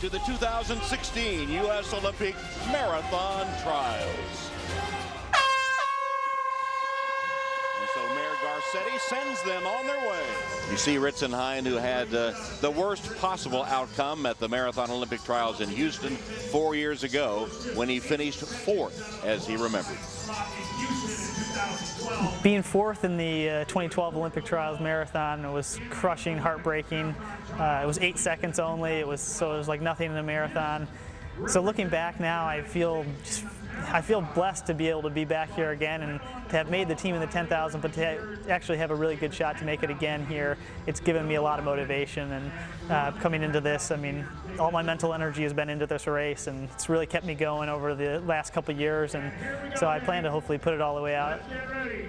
to the 2016 U.S. Olympic Marathon Trials. And so Mayor Garcetti sends them on their way. You see Ritzenhein, who had the worst possible outcome at the Marathon Olympic Trials in Houston 4 years ago when he finished 4th, as he remembered. Being 4th in the 2012 Olympic Trials Marathon was crushing, heartbreaking. It was 8 seconds only. It was like nothing in a marathon. So looking back now, I feel blessed to be able to be back here again and to have made the team in the 10,000, but to actually have a really good shot to make it again here. It's given me a lot of motivation, and coming into this, I mean, all my mental energy has been into this race, and it's really kept me going over the last couple of years, and so I plan to hopefully put it all the way out,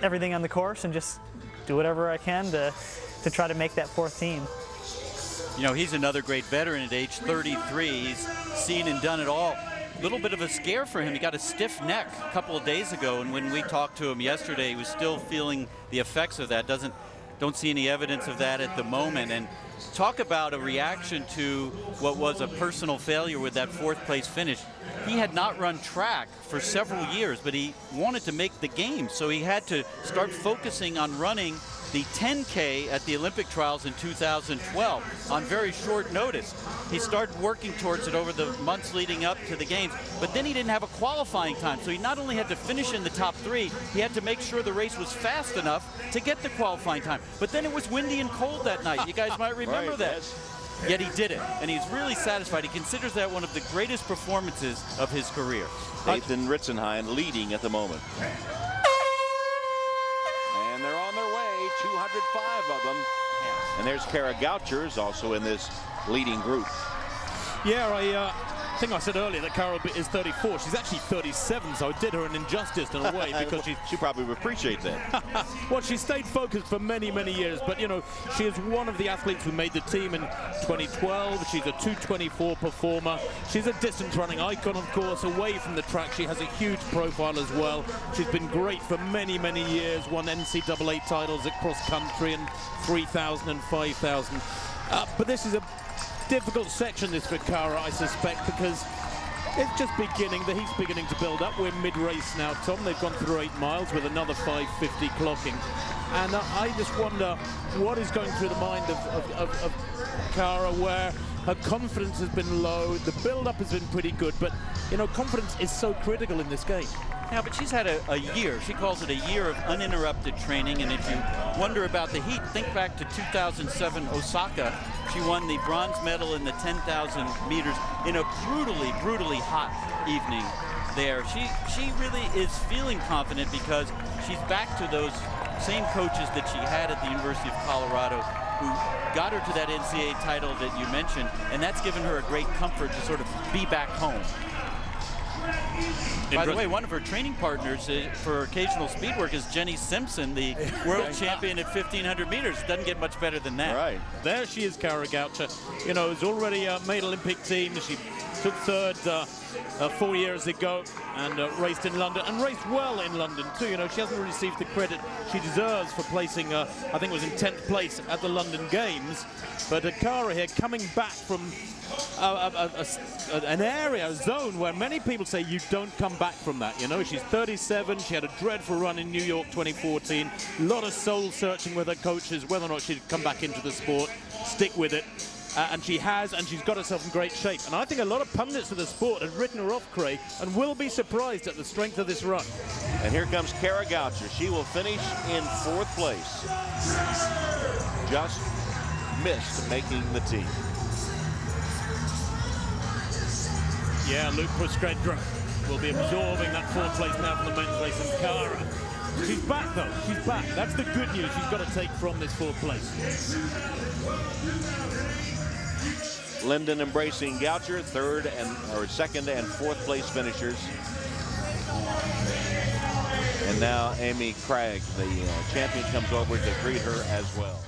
everything on the course, and just do whatever I can to try to make that 4th team. You know, he's another great veteran at age 33. He's seen and done it all. A little bit of a scare for him. He got a stiff neck a couple of days ago, and when we talked to him yesterday, he was still feeling the effects of that. Don't see any evidence of that at the moment. And talk about a reaction to what was a personal failure with that 4th place finish. He had not run track for several years, but he wanted to make the game, so he had to start focusing on running the 10K at the Olympic trials in 2012 on very short notice. He started working towards it over the months leading up to the games, but then he didn't have a qualifying time, so he not only had to finish in the top 3, he had to make sure the race was fast enough to get the qualifying time. But then it was windy and cold that night. You guys might remember that. Yes. Yet he did it, and he's really satisfied. He considers that one of the greatest performances of his career. Dathan Ritzenhein leading at the moment. And they're on their way, 205 of them. And there's Kara Goucher, also in this leading group. Yeah, I think I said earlier that Kara is 34. She's actually 37, so I did her an injustice in a way because she probably would appreciate that. Well, she stayed focused for many, many years, but you know, she is one of the athletes who made the team in 2012. She's a 2:24 performer. She's a distance running icon, of course, away from the track. She has a huge profile as well. She's been great for many, many years, won NCAA titles at cross country and 3,000 and 5,000. But this is a difficult section, this for Kara, I suspect, because it's just beginning. The heat's beginning to build up. We're mid-race now, Tom. They've gone through 8 miles with another 5:50 clocking. And I just wonder what is going through the mind of Kara, where her confidence has been low. The build-up has been pretty good, but, you know, confidence is so critical in this game. Yeah, but she's had a year. She calls it a year of uninterrupted training, and if you wonder about the heat, think back to 2007 Osaka. She won the bronze medal in the 10,000 meters in a brutally, brutally hot evening there. She really is feeling confident because she's back to those same coaches that she had at the University of Colorado who got her to that NCAA title that you mentioned, and that's given her a great comfort to sort of be back home. By the way, one of her training partners for occasional speed work is Jenny Simpson, the world champion at 1,500 meters. Doesn't get much better than that. Right. There she is, Kara Goucher. You know, has already made Olympic team. She took 3rd 4 years ago and raced in London, and raced well in London too. You know, she hasn't received the credit she deserves for placing, I think it was in 10th place at the London Games. But Kara here coming back from an area, a zone where many people say you don't come back from that. You know, she's 37. She had a dreadful run in New York 2014. A lot of soul searching with her coaches whether or not she'd come back into the sport, stick with it. And she has, and she's got herself in great shape. And I think a lot of pundits of the sport have written her off, Craig, and will be surprised at the strength of this run. And here comes Kara Goucher. She will finish in 4th place. Just missed making the team. Yeah, Luke Puskredra will be absorbing that 4th place now from the men's race. And Kara, she's back though. She's back. That's the good news she's got to take from this 4th place. Linden embracing Goucher, 2nd and 4th place finishers. And now Amy Craig, the champion, comes over to greet her as well.